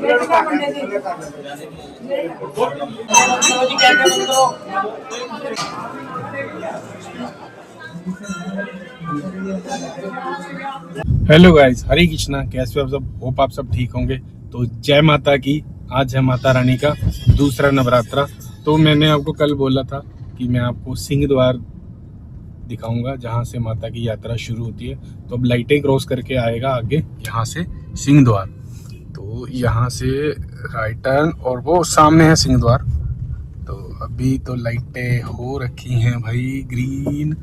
Hello guys, हरे कृष्णा। कैसे हो आप सब? होप आप सब ठीक होंगे। तो जय माता की। आज है माता रानी का दूसरा नवरात्रा। तो मैंने आपको कल बोला था कि मैं आपको सिंह द्वार दिखाऊंगा जहां से माता की यात्रा शुरू होती है। तो अब लाइटें क्रॉस करके आएगा आगे, यहाँ से सिंह द्वार। तो यहाँ से राइट टर्न और वो सामने है सिंह द्वार। तो अभी तो लाइटें हो रखी हैं भाई ग्रीन।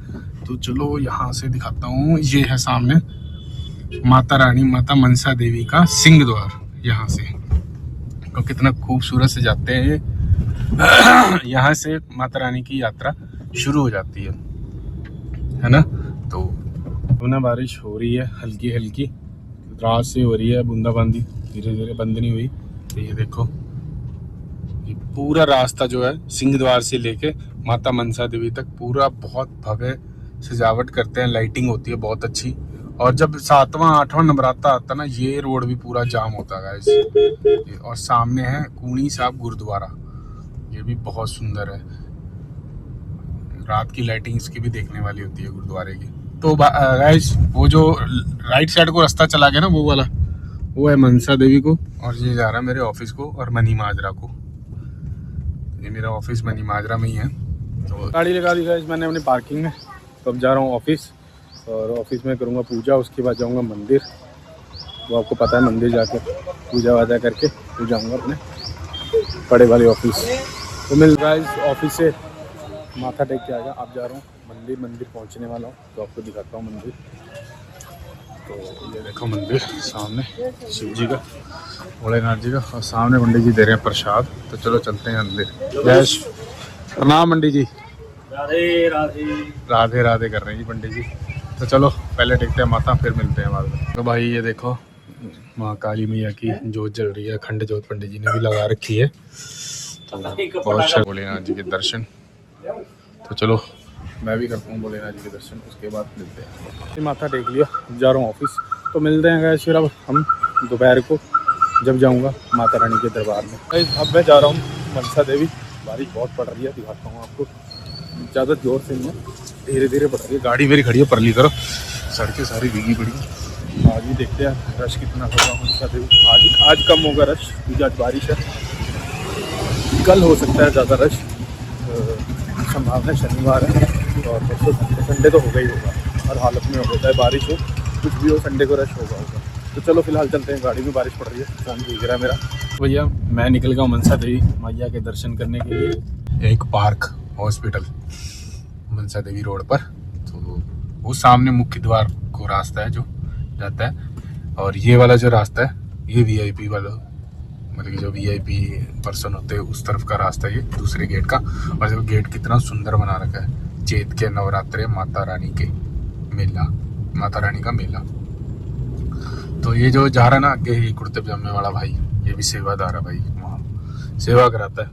तो चलो यहाँ से दिखाता हूँ। ये है सामने माता रानी, माता मनसा देवी का सिंह द्वार। यहाँ से तो कितना खूबसूरत से जाते हैं। यहाँ से माता रानी की यात्रा शुरू हो जाती है ना। तो ना बारिश हो रही है हल्की हल्की, रात से हो रही है बूंदाबांदी, धीरे धीरे बंद नहीं हुई। तो ये देखो, ये पूरा रास्ता जो है सिंह द्वार से लेके माता मनसा देवी तक पूरा बहुत भव्य सजावट करते हैं, लाइटिंग होती है बहुत अच्छी। और जब 7वां 8वां नवरात्रा आता है ना, ये रोड भी पूरा जाम होता है गाइस। और सामने है कूणी साहब गुरुद्वारा, ये भी बहुत सुंदर है। रात की लाइटिंग इसकी भी देखने वाली होती है गुरुद्वारे की। तो गाइस, वो जो राइट साइड को रास्ता चला गया ना, वो वाला वो है मनसा देवी को, और ये जा रहा है मेरे ऑफिस को और मनी माजरा को। ये मेरा ऑफिस मनी माजरा में ही है। तो गाड़ी लगा दी गाइस मैंने अपनी पार्किंग में। तो अब जा रहा हूँ ऑफिस, और ऑफिस में करूँगा पूजा। उसके बाद जाऊँगा मंदिर। वो आपको पता है, मंदिर जाके पूजा वाजा करके फिर जाऊँगा अपने बड़े वाले ऑफिस। तो मिल गाइस ऑफिस से माथा टेक के आएगा। अब जा रहा हूँ मंदिर पहुँचने वाला हूँ। तो आपको दिखाता हूँ मंदिर। तो ये देखो मंदिर सामने, शिव जी का, भोलेनाथ जी का, और सामने पंडित जी दे रहे हैं प्रसाद। तो चलो चलते हैं अंदर। जय प्रणाम पंडित जी। राधे राधे राधे राधे कर रहे हैं जी पंडित जी। तो चलो पहले टेकते हैं माथा, फिर मिलते हैं बाद में। तो भाई ये देखो, माँ काली मैया की जोत जल रही है, अखंड जोत पंडित जी ने भी लगा रखी है। तो बहुत अच्छा भोलेनाथ जी के दर्शन। तो चलो मैं भी करता हूँ भोलेनाथ जी के दर्शन, उसके बाद मिलते हैं। माथा टेक लिया, जा रहा हूँ ऑफिस। तो मिलते हैं गाइस फिर अब हम दोपहर को, जब जाऊँगा माता रानी के दरबार में। अब मैं जा रहा हूँ मनसा देवी। बारिश बहुत पड़ रही है, दिखाता हूँ आपको। ज़्यादा जोर से नहीं है, धीरे धीरे बढ़ रही है। गाड़ी मेरी खड़ी है परली तरफ, सड़कें सारी भीगी पड़ी हैं। आज भी देखते हैं रश कितना होगा मनसा देवी। आज कम होगा रश क्योंकि आज बारिश है। कल हो सकता है ज़्यादा रश, संभावना शनिवार है। और परसों संडे तो होगा ही होगा, हर हालत में होता है, बारिश हो कुछ भी हो, संडे को रश होगा। तो चलो फिलहाल चलते हैं। गाड़ी में बारिश पड़ रही है, फोन भीग रहा है मेरा। भैया मैं निकल गया मनसा देवी मैया के दर्शन करने के लिए। एक park hospital Mansa Devi road पर। तो वो सामने मुख्य द्वार को रास्ता है जो जाता है, और ये वाला जो रास्ता है ये वीआईपी वाला, मतलब जो वीआईपी पर्सन होते हैं उस तरफ का रास्ता है, ये दूसरे गेट का। और जो गेट कितना सुंदर बना रखा है। चैत के नवरात्रे माता रानी के मेला, माता रानी का मेला। तो ये जो जा रहा है ना आगे, ये कुर्ते पजामे वाला भाई, ये भी सेवादार है भाई, वहाँ सेवा कराता है।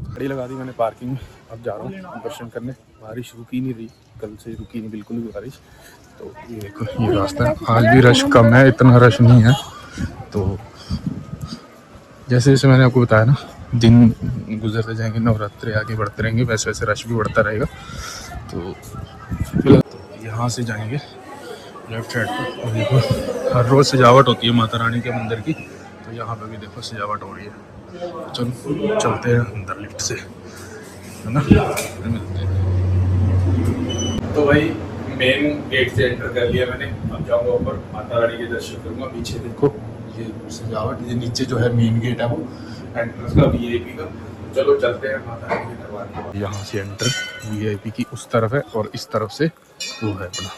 गाड़ी लगा दी मैंने पार्किंग में। अब जा रहा हूँ दर्शन करने। बारिश रुकी नहीं रही, कल से रुकी नहीं बिल्कुल भी बारिश। तो ये देखो ये रास्ता है। आज भी रश कम है, इतना रश नहीं है। तो जैसे जैसे मैंने आपको बताया ना, दिन गुजरते जाएंगे, नवरात्रे आगे बढ़ते रहेंगे, वैसे वैसे रश भी बढ़ता रहेगा। तो फिलहाल तो यहाँ से जाएंगे लेफ्ट साइड पर। और देखो हर रोज़ सजावट होती है माता रानी के मंदिर की। तो यहाँ पे भी देखो सजावट हो रही है। चलो चलते हैं अंदर लिफ्ट से, है ना, मिलते हैं। तो भाई मेन गेट से एंटर कर लिया मैंने। अब जाऊँगा ऊपर, माता रानी के दर्शन करूँगा। पीछे देखो ये सजावट, ये नीचे जो है मेन गेट है वो एंट्रेंस का वीआईपी का। चलो चलते हैं माता रानी के दरबार। यहाँ से एंटर वीआईपी की उस तरफ है, और इस तरफ से वो है अपना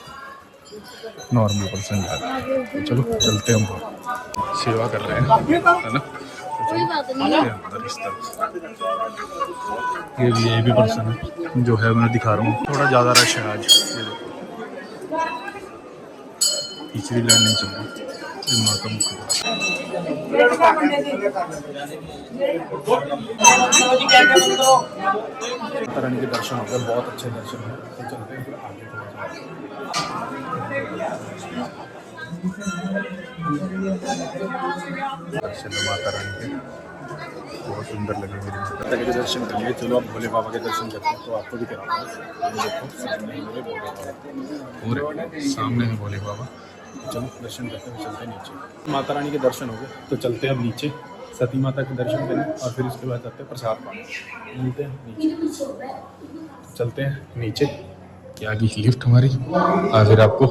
नॉर्मल पर्सन है। तो चलो चलते हैं, हम सेवा कर रहे हैं, है ना। अंदर इस तरफ ये वीआईपी पर्सन है जो है, मैं दिखा रहा हूँ। थोड़ा ज़्यादा रश है आज, ये देखो पिछली लाइन नहीं चल रही। माता रानी के दर्शन हो गए, बहुत अच्छे दर्शन है। तो चलते हैं फिर आगे। दर्शन है माता रानी के, बहुत सुंदर लगे मेरे माता के दर्शन कर लिए। चलो अब भोले बाबा के दर्शन करते हैं, तो आपको भी कराऊंगा। ये देखो सामने है मेरे भोले बाबा, पूरे सामने है भोले बाबा। चलो दर्शन करते हैं, चलते हैं नीचे। माता रानी के दर्शन हो गए, तो चलते हैं अब नीचे सती माता के दर्शन करें, और फिर उसके बाद जाते हैं प्रसाद पाने। मिलते हैं नीचे, चलते हैं नीचे। ये आगे की लिफ्ट हमारी, और फिर आपको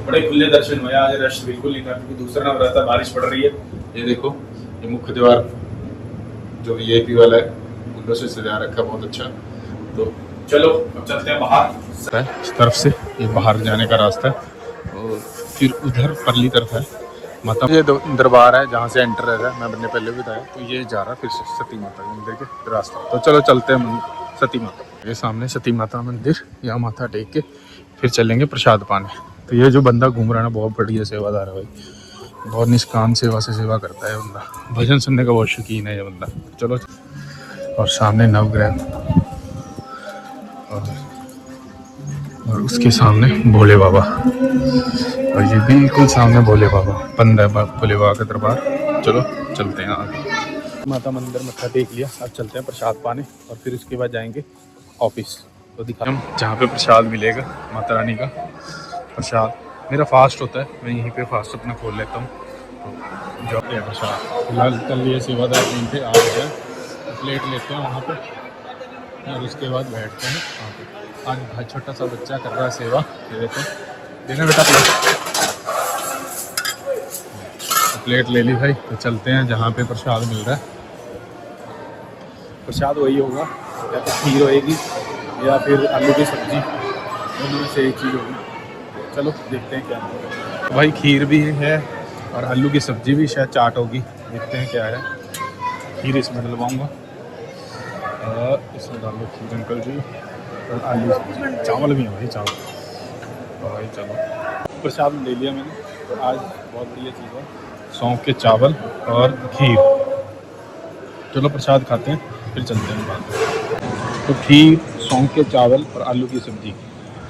बड़े खुले दर्शन हुए। आज रश बिल्कुल नहीं था, क्योंकि दूसरा नवरात्र बारिश पड़ रही है। ये देखो, ये मुख्य द्वार जो वीआईपी वाला है, फूलों से सजा रखा, बहुत अच्छा। तो चलो अब चलते हैं बाहर। इस तरफ से ये बाहर जाने का रास्ता है, और फिर उधर परली तरफ है माता। ये दरबार है जहाँ से एंटर रहता है, मैंने पहले भी बताया। तो ये जा रहा है फिर सती माता के मंदिर के रास्ता। तो चलो चलते हैं सती माता के सामने, सती माता मंदिर, यहाँ माथा टेक के फिर चलेंगे प्रसाद पाने। तो ये जो बंदा घूम रहा है ना, बहुत बढ़िया सेवादार है भाई, बहुत निष्काम सेवा से सेवा करता है बंदा, भजन सुनने का बहुत शौकीन है ये बंदा। चलो, और सामने नवग्रह, और उसके सामने भोले बाबा, और ये बिल्कुल सामने भोले बाबा, बंद है भोले बाबा का दरबार। चलो चलते हैं आगे। माता मंदिर मत्था टेक लिया, अब चलते हैं प्रसाद पाने, और फिर उसके बाद जाएंगे ऑफिस। तो दिखा हम जहाँ पे प्रसाद मिलेगा माता रानी का प्रसाद। मेरा फास्ट होता है, मैं यहीं पे फास्ट अपना खोल लेता हूँ। तो जो है प्रसाद फिलहाल कल लिए सेवादार यहीं पे आ गए, प्लेट लेते हैं वहाँ पे, और उसके बाद बैठते हैं वहाँ पे। आज भाई छोटा सा बच्चा कर रहा है सेवा, ये देखो, देना बेटा प्लेट। तो प्लेट ले ली भाई, तो चलते हैं जहाँ पे प्रसाद मिल रहा है। प्रसाद वही होगा, या तो खीर होएगी या फिर आलू की सब्जी, दोनों में से एक चीज़ होगी। चलो देखते हैं क्या है। तो भाई खीर भी है और आलू की सब्जी भी, शायद चाट होगी, देखते हैं क्या है। खीर इसमें डलवाऊँगा, और इसमें डाल लो खीर अंकल जी, और आलू सब्जी, चावल भी है भाई, चावल। तो भाई चलो प्रसाद ले लिया मैंने। तो आज बहुत बढ़िया चीज़ है, सौंफ के चावल और खीर। चलो प्रसाद खाते हैं, फिर चलते हैं बात। तो खीर, सौंफ के चावल और आलू की सब्जी,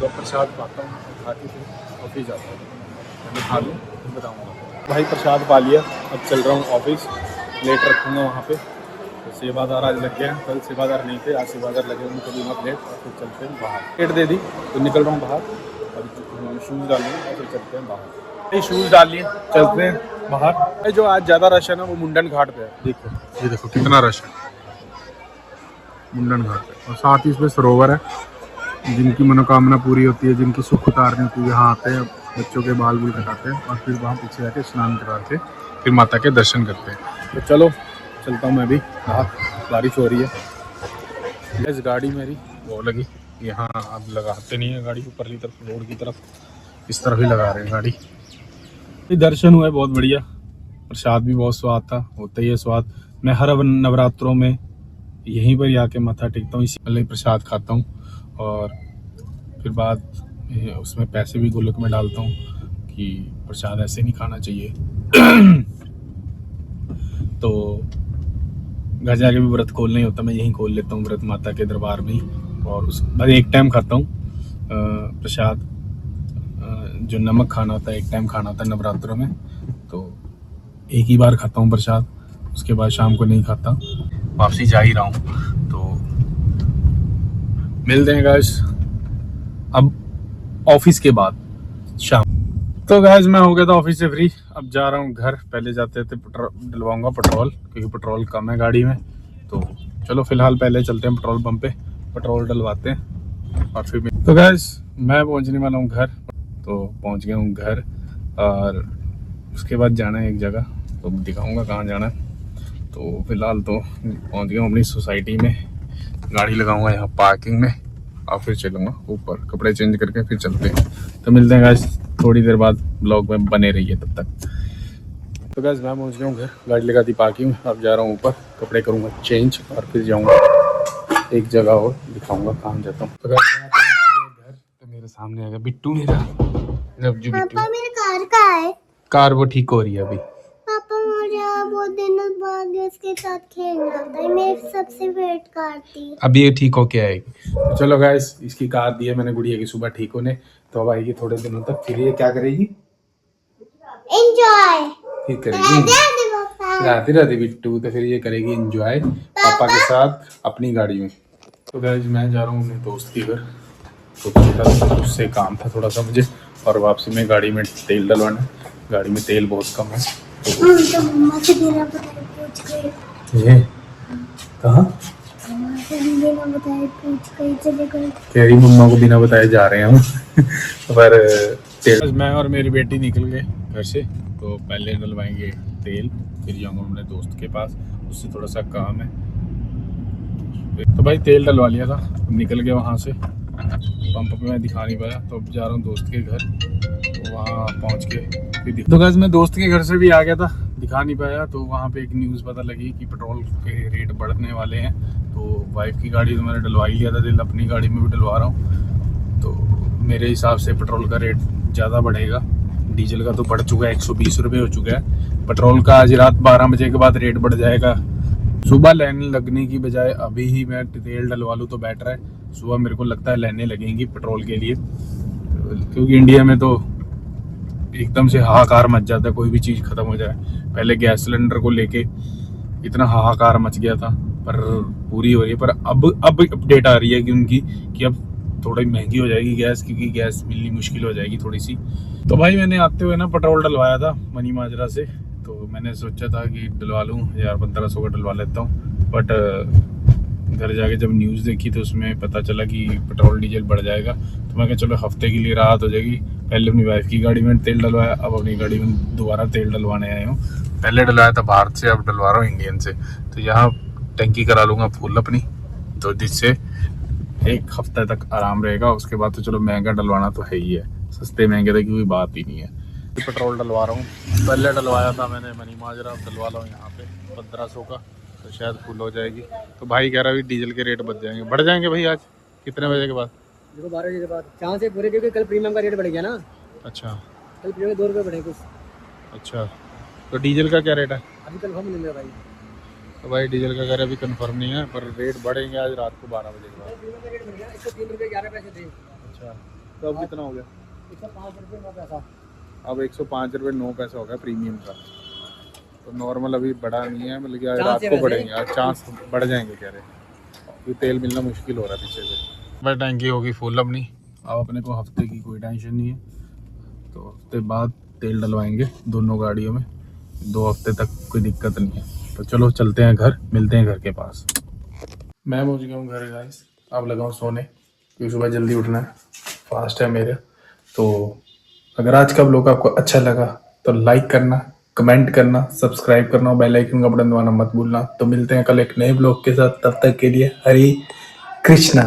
तो प्रसाद पाता हूँ, खा के फिर ऑफिस जाता हूँ। मैं खा लूँ फिर बताऊँगा। भाई प्रसाद पा लिया, अब चल रहा हूँ ऑफिस, प्लेट रखूँगा वहाँ पे। तो सेवादार आज लग गया, कल सेवादार नहीं थे, आज सेवादार लगे, उनको दूँगा प्लेट, और फिर चलते हैं बाहर। प्लेट दे दी तो निकल रहा हूँ बाहर, और शूज़ डाल लिए, और फिर चलते हैं बाहर। ये शूज़ डाल लिए, चलते हैं बाहर। जो आज ज़्यादा रश है ना, वो मुंडन घाट पे है। देखो, ये देखो कितना रश है मुंडन घाट पे, और साथ ही इसमें सरोवर है। जिनकी मनोकामना पूरी होती है, जिनकी सुख उतारने की, यहाँ आते हैं, बच्चों के बाल भी कटाते हैं, और फिर वहाँ पीछे जाके स्नान करा के फिर माता के दर्शन करते हैं। तो चलो चलता हूँ मैं भी बाहर, बारिश हो रही है। इस गाड़ी मेरी वो लगी यहाँ, अब लगाते नहीं है गाड़ी ऊपरली तरफ, रोड की तरफ, इस तरफ ही लगा रहे हैं गाड़ी। ये दर्शन हुए बहुत बढ़िया, प्रसाद भी बहुत स्वाद था, होता ही है स्वाद। मैं हर नवरात्रों में यहीं पर आके माथा टेकता हूँ, इसी पहले प्रसाद खाता हूँ, और फिर बाद उसमें पैसे भी गोलक में डालता हूँ कि प्रसाद ऐसे नहीं खाना चाहिए। तो घर जाके भी व्रत खोलना ही होता, मैं यहीं खोल लेता हूँ व्रत माता के दरबार में ही। और उस बाद एक टाइम खाता हूँ प्रसाद, जो नमक खाना होता है एक टाइम खाना होता है नवरात्रों में, तो एक ही बार खाता हूँ प्रसाद, उसके बाद शाम को नहीं खाता। वापसी जा ही रहा हूँ, तो मिलते हैं गाइस अब ऑफिस के बाद शाम। तो गाइस मैं हो गया था ऑफिस से फ्री, अब जा रहा हूँ घर। पहले जाते थे डलवाऊंगा पेट्रोल, क्योंकि पेट्रोल कम है गाड़ी में। तो चलो फिलहाल पहले चलते हैं पेट्रोल पंप पे, पेट्रोल डलवाते हैं, और फिर तो गाइस मैं पहुँचने वाला हूँ घर। तो पहुँच गया हूँ घर, और उसके बाद जाना है एक जगह, तो दिखाऊँगा कहाँ जाना है। तो फिलहाल तो पहुँच गया हूँ अपनी सोसाइटी में, गाड़ी लगाऊंगा यहाँ पार्किंग में, और फिर चलूँगा ऊपर, कपड़े चेंज करके फिर चलते हैं। तो मिलते हैं गाइस थोड़ी देर बाद, ब्लॉग में बने रहिए तब तक। तो गाइस मैं पहुँच गया हूँ घर, गाड़ी लगा दी पार्किंग में, अब जा रहा हूँ ऊपर, कपड़े करूँगा चेंज, और फिर जाऊँगा एक जगह और, दिखाऊँगा कहाँ जाता हूँ। तो गाइस घर, तो मेरे सामने आ गया बिट्टू, मेरा बिट्टू। पापा मेरी कार कहाँ है? कार वो ठीक हो रही है अभी। पापा मुझे बहुत दिनों बाद इसके साथ खेलना था, मेरी सबसे फेवरेट कार थी। अभी ये ठीक होके आएगी। तो चलो गाइस, इसकी कार दी है मैंने गुड़िया की सुबह ठीक होने, तो अब आएगी थोड़े दिनों तक, फिर ये क्या करेगी, एंजॉय ये करेगी राधे पापा राधे राधे बिट्टू, तो फिर ये करेगी एंजॉय पापा के साथ अपनी गाड़ी में। तो गाइस मैं जा रहा हूँ अपने दोस्त के घर, तो छोटा उससे काम था थोड़ा सा मुझे, और वापसी में गाड़ी में तेल डलवाना, गाड़ी में तेल बहुत कम है। तो मम्मा से बिना बताए पूछ गए। ये कहाँ मम्मा से बिना बताए पूछ गए चले गए। कह रही मम्मा को बिना बताए जा रहे हैं हम पर तेल। मैं और मेरी बेटी निकल गए घर से, तो पहले डलवाएंगे तेल, फिर जाऊँगा अपने दोस्त के पास, उससे थोड़ा सा काम है। तो भाई तेल डलवा लिया था, निकल गया वहाँ से, पंप पे मैं दिखा नहीं पाया, तो अब जा रहा हूँ दोस्त के घर, तो वहाँ पहुँच के तो गाइस मैं दोस्त के घर से भी आ गया था, दिखा नहीं पाया, तो वहाँ पे एक न्यूज़ पता लगी कि पेट्रोल के रेट बढ़ने वाले हैं। तो वाइफ की गाड़ी तो मैंने डलवा ही लिया था तेल, अपनी गाड़ी में भी डलवा रहा हूँ, तो मेरे हिसाब से पेट्रोल का रेट ज़्यादा बढ़ेगा। डीजल का तो बढ़ चुका है, 120 रुपये हो चुका है। पेट्रोल का आज रात 12 बजे के बाद रेट बढ़ जाएगा। सुबह लाइन लगने की बजाय अभी ही मैं तेल डलवा लूँ तो बेटर है। सुबह मेरे को लगता है लाइनें लगेंगी पेट्रोल के लिए, क्योंकि इंडिया में तो एकदम से हाहाकार मच जाता है, कोई भी चीज़ ख़त्म हो जाए। पहले गैस सिलेंडर को लेके इतना हाहाकार मच गया था, पर पूरी हो रही है। पर अब अपडेट आ रही है कि उनकी कि अब थोड़ी महंगी हो जाएगी गैस, क्योंकि गैस मिलनी मुश्किल हो जाएगी थोड़ी सी। तो भाई मैंने आते हुए ना पेट्रोल डलवाया था मनी माजरा से, तो मैंने सोचा था कि डलवा लूँ 1000-1500 का डलवा लेता हूँ, बट घर जाके जब न्यूज़ देखी तो उसमें पता चला कि पेट्रोल डीजल बढ़ जाएगा। तो मैं कहा चलो हफ्ते के लिए राहत हो जाएगी। पहले अपनी वाइफ की गाड़ी में तेल डलवाया, अब अपनी गाड़ी में दोबारा तेल डलवाने आया हूँ। पहले डलवाया था भारत से, अब डलवा रहा हूँ इंडियन से। तो यहाँ टंकी करा लूँगा फुल अपनी, तो जिससे एक हफ्ते तक आराम रहेगा। उसके बाद तो चलो महंगा डलवाना तो है ही है, सस्ते महंगे तक की कोई बात ही नहीं है। पेट्रोल डलवा रहा हूँ, पहले डलवाया था मैंने मनी माजरा, अब डलवा रहा हूँ यहाँ पे 1500 का, तो शायद फुल हो जाएगी। तो भाई कह रहा है डीजल के रेट बढ़ जाएंगे भाई। आज कितने बजे के बाद? देखो 12 बजे के बाद चांस है पूरे, क्योंकि कल प्रीमियम का रेट बढ़ गया ना। अच्छा, कल प्रीमियम 2 रुपये बढ़े कुछ। अच्छा, तो डीजल का क्या रेट है? अभी कंफर्म नहीं है भाई। तो भाई डीजल का कह रहे अभी कंफर्म नहीं है, पर रेट बढ़ेंगे आज रात को 12 बजे के बाद। प्रीमियम का रेट बढ़ गया, 103 रुपये 11 पैसे थे। अच्छा, तो अब कितना हो गया? 105 रुपये 9 पैसा। अब 105 रुपये 9 पैसा हो गया प्रीमियम का। तो नॉर्मल अभी बढ़ा नहीं है, मतलब कि आज चांस रात है को वैसे। बढ़ेंगे, आज चांस बढ़ जाएंगे कह रहे, क्योंकि तेल मिलना मुश्किल हो रहा है पीछे से। भाई टैंकी होगी फुल अपनी, अब अपने को हफ्ते की कोई टेंशन नहीं है। तो हफ्ते बाद तेल डलवाएंगे दोनों गाड़ियों में, 2 हफ्ते तक कोई दिक्कत नहीं है। तो चलो चलते हैं घर, मिलते हैं घर के पास। मैं पहुंच गया हूँ घर गाइस, अब लगा हूँ सोने, क्योंकि सुबह जल्दी उठना है, फास्ट है मेरे। तो अगर आज का व्लॉग आपको अच्छा लगा तो लाइक करना, कमेंट करना, सब्सक्राइब करना और बेल आइकन का बटन दबाना मत भूलना। तो मिलते हैं कल एक नए व्लॉग के साथ, तब तक के लिए हरे कृष्णा।